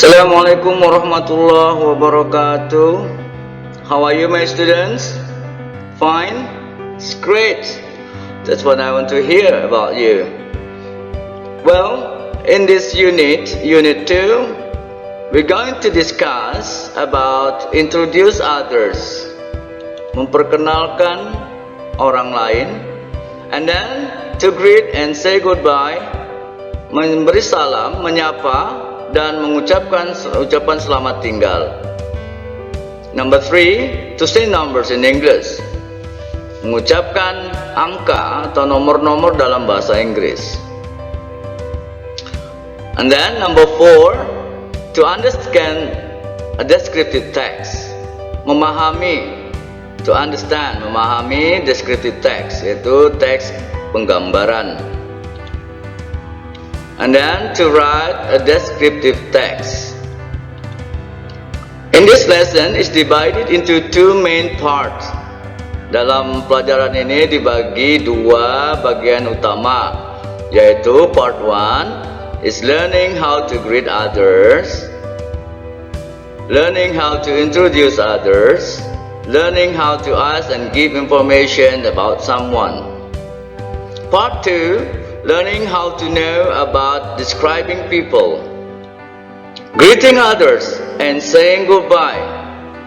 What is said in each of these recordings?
Assalamualaikum warahmatullahi wabarakatuh. How are you, my students? Fine? It's great. That's what I want to hear about you. Well, in this unit 2, we're going to discuss about introduce others, memperkenalkan orang lain, and then to greet and say goodbye, memberi salam, menyapa, dan mengucapkan ucapan selamat tinggal. Number 3, to say numbers in English, mengucapkan angka atau nomor-nomor dalam bahasa Inggris. And then number 4, to understand a descriptive text, memahami, to understand, memahami descriptive text, yaitu teks penggambaran. And then to write a descriptive text. In this lesson is divided into 2 main parts. Dalam pelajaran ini dibagi 2 bagian utama, yaitu part 1 is learning how to greet others, learning how to introduce others, learning how to ask and give information about someone. Part 2, learning how to know about describing people, greeting others and saying goodbye.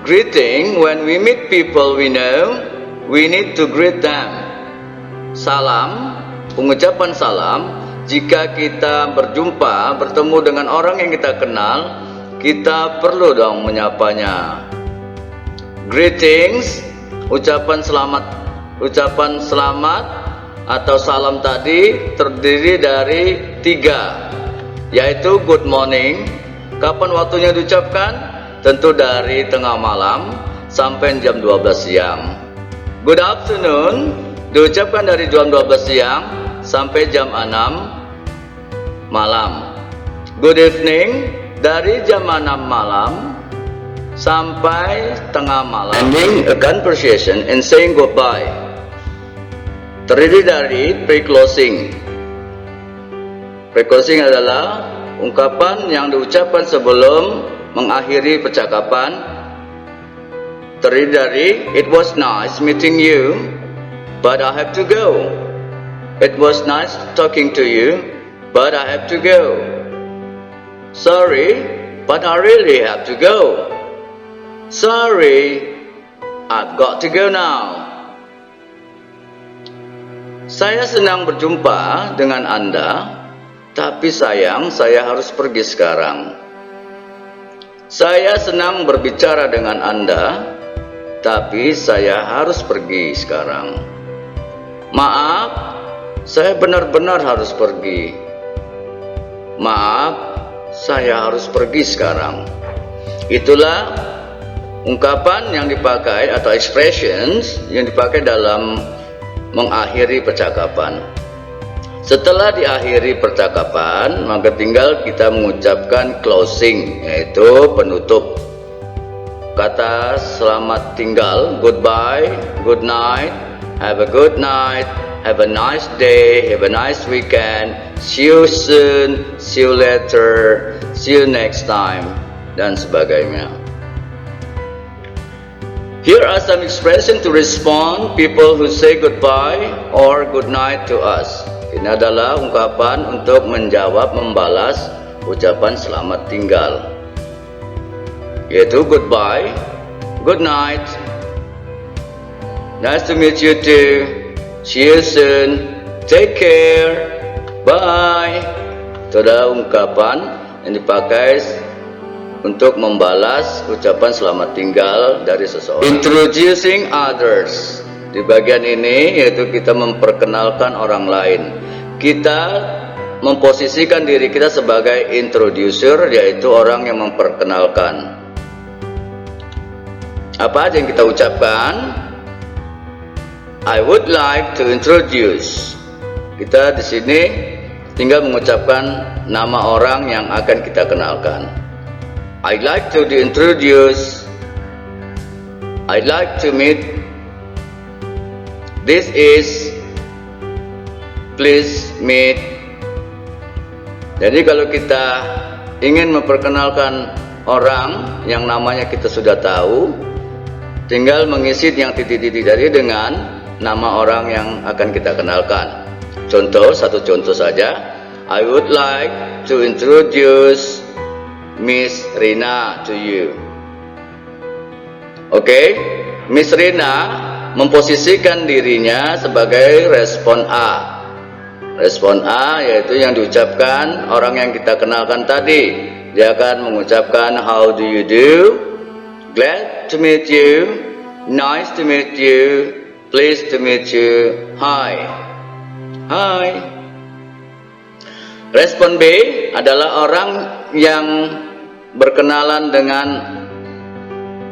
Greeting, when we meet people we know, we need to greet them. Salam, pengucapan salam, jika kita bertemu dengan orang yang kita kenal, kita perlu dong menyapanya. Greetings, ucapan selamat atau salam tadi terdiri dari 3, yaitu good morning. Kapan waktunya diucapkan? Tentu dari tengah malam sampai jam 12 siang. Good afternoon diucapkan dari jam 12 siang sampai jam 6 malam. Good evening dari jam 6 malam sampai tengah malam. Ending a conversation and saying goodbye terdiri dari pre-closing. Pre-closing adalah ungkapan yang diucapkan sebelum mengakhiri percakapan. Terdiri dari it was nice meeting you, but I have to go. It was nice talking to you, but I have to go. Sorry, but I really have to go. Sorry, I've got to go now. Saya senang berjumpa dengan Anda, tapi sayang saya harus pergi sekarang. Saya senang berbicara dengan Anda, tapi saya harus pergi sekarang. Maaf, saya benar-benar harus pergi. Maaf, saya harus pergi sekarang. Itulah ungkapan yang dipakai atau expressions yang dipakai dalam mengakhiri percakapan. Setelah diakhiri percakapan, maka tinggal kita mengucapkan closing, yaitu penutup. Kata selamat tinggal, goodbye, good night, have a good night, have a nice day, have a nice weekend, see you soon, see you later, see you next time, dan sebagainya. Here are some expressions to respond people who say goodbye or good night to us. Ini adalah ungkapan untuk menjawab, membalas ucapan selamat tinggal, yaitu goodbye, good night, nice to meet you too, see you soon, take care, bye. Itu adalah ungkapan yang dipakai untuk membalas ucapan selamat tinggal dari seseorang. Introducing others. Di bagian ini yaitu kita memperkenalkan orang lain. Kita memposisikan diri kita sebagai introducer, yaitu orang yang memperkenalkan. Apa aja yang kita ucapkan? I would like to introduce. Kita di sini tinggal mengucapkan nama orang yang akan kita kenalkan. I'd like to introduce. I'd like to meet. This is. Please meet. Jadi kalau kita ingin memperkenalkan orang yang namanya kita sudah tahu, tinggal mengisi yang titik-titik tadi dengan nama orang yang akan kita kenalkan. Contoh, satu contoh saja. I would like to introduce Miss Rina to you. Oke, Miss Rina memposisikan dirinya sebagai respon A. Respon A yaitu yang diucapkan orang yang kita kenalkan tadi. Dia akan mengucapkan how do you do, glad to meet you, nice to meet you, pleased to meet you, hi. Hi. Respon B adalah orang yang berkenalan dengan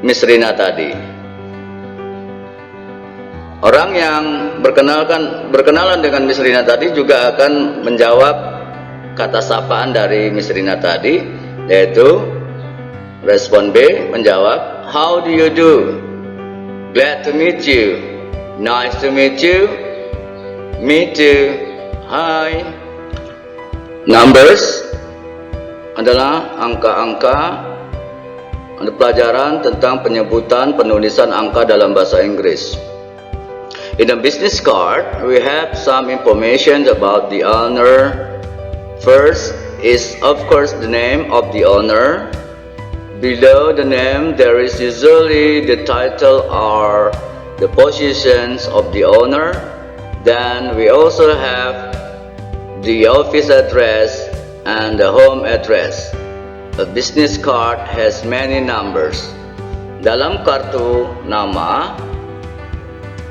Miss Rina tadi. Orang yang berkenalan dengan Miss Rina tadi juga akan menjawab kata sapaan dari Miss Rina tadi, yaitu respon B menjawab how do you do, glad to meet you, nice to meet you, me too, hi. Numbers adalah angka-angka. Ada pelajaran tentang penyebutan penulisan angka dalam bahasa Inggris. In a business card, we have some information about the owner. First is, of course, the name of the owner. Below the name, there is usually the title or the positions of the owner. Then we also have the office address and the home address. A business card has many numbers. Dalam kartu nama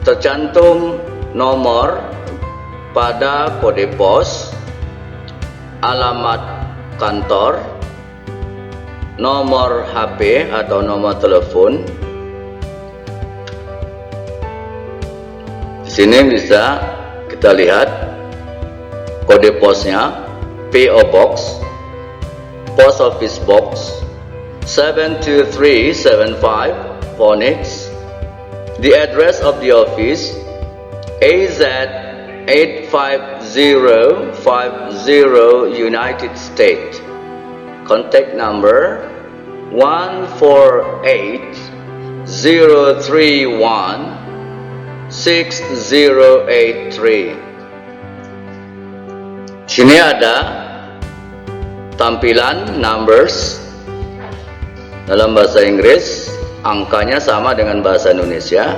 tercantum nomor pada kode pos, alamat kantor, nomor HP atau nomor telepon. Di sini bisa kita lihat kode posnya, PO Box, Post Office Box 72375 Phoenix. The address of the office, AZ 85050 United States. Contact number 148-031-6083. Sini ada tampilan numbers dalam bahasa Inggris. Angkanya sama dengan bahasa Indonesia,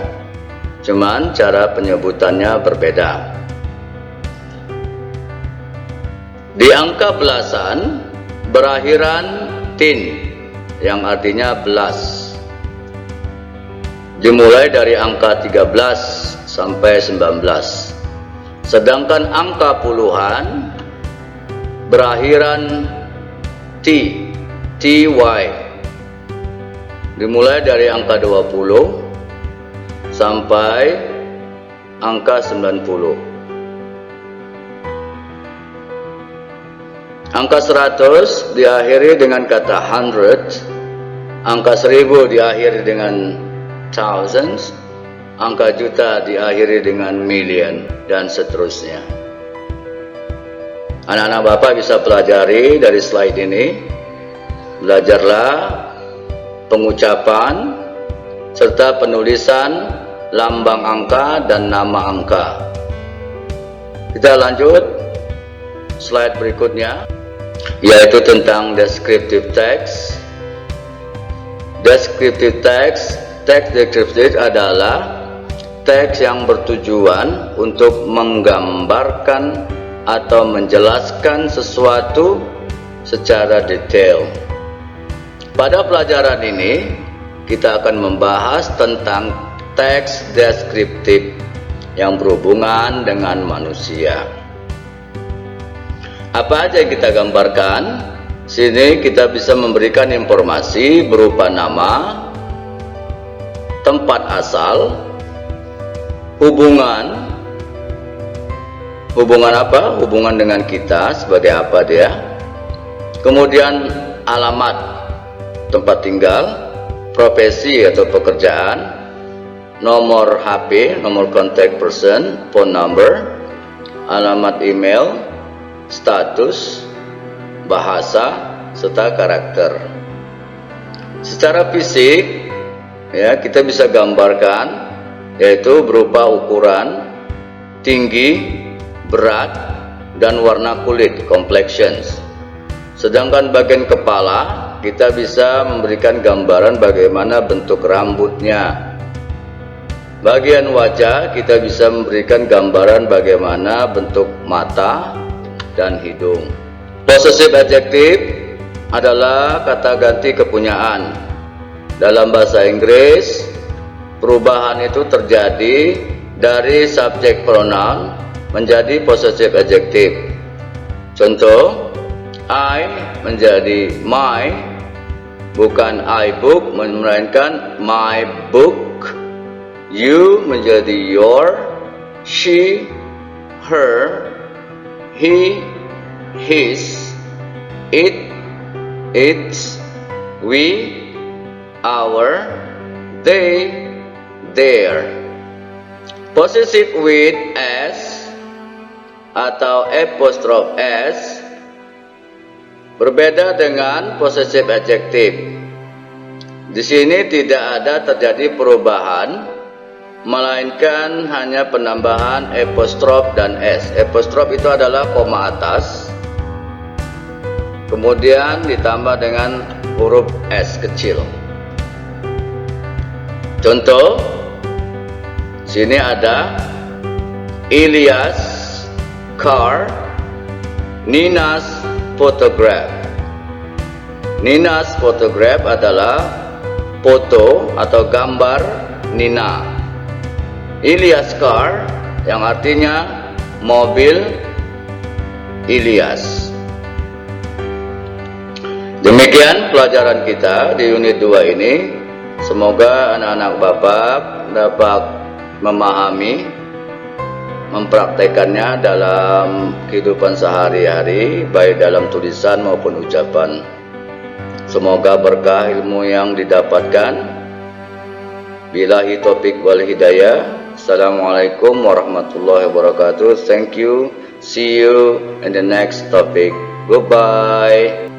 cuman cara penyebutannya berbeda. Di angka belasan berakhiran tin, yang artinya belas, dimulai dari angka 13 sampai 19. Sedangkan angka puluhan berakhiran T, TY, dimulai dari angka 20 sampai angka 90. Angka 100 diakhiri dengan kata hundred, angka 1000 diakhiri dengan thousands, angka juta diakhiri dengan million, dan seterusnya. Anak-anak Bapak bisa pelajari dari slide ini. Belajarlah pengucapan serta penulisan lambang angka dan nama angka. Kita lanjut slide berikutnya, yaitu tentang descriptive text. Descriptive text, teks deskriptif adalah teks yang bertujuan untuk menggambarkan atau menjelaskan sesuatu secara detail. Pada pelajaran ini, kita akan membahas tentang teks deskriptif yang berhubungan dengan manusia. Apa aja yang kita gambarkan? Sini kita bisa memberikan informasi berupa nama, tempat asal, hubungan apa? Hubungan dengan kita sebagai apa dia? Kemudian alamat tempat tinggal, profesi atau pekerjaan, nomor HP, nomor contact person, phone number, alamat email, status, bahasa, serta karakter. Secara fisik, ya, kita bisa gambarkan, yaitu berupa ukuran, tinggi, berat, dan warna kulit, complexions. Sedangkan bagian kepala, kita bisa memberikan gambaran bagaimana bentuk rambutnya. Bagian wajah, kita bisa memberikan gambaran bagaimana bentuk mata dan hidung. Possessive adjective adalah kata ganti kepunyaan. Dalam bahasa Inggris, perubahan itu terjadi dari subject pronoun menjadi possessive adjective. Contoh, I menjadi my, bukan I book, melainkan my book. You menjadi your, she, her, he, his, it, its, we, our, they, their. Possessive with s atau apostrophe s berbeda dengan possessive adjective. Di sini tidak ada terjadi perubahan, melainkan hanya penambahan apostrophe dan s. Apostrophe itu adalah koma atas, kemudian ditambah dengan huruf s kecil. Contoh, sini ada Ilyas car, Nina's photograph. Nina's photograph adalah foto atau gambar Nina. Ilyas car yang artinya mobil Ilyas. Demikian pelajaran kita di unit 2 ini. Semoga anak-anak Bapak dapat memahami, mempraktekannya dalam kehidupan sehari-hari, baik dalam tulisan maupun ucapan. Semoga berkah ilmu yang didapatkan. Billahi taufiq wal hidayah. Assalamualaikum warahmatullahi wabarakatuh. Thank you. See you in the next topic. Goodbye.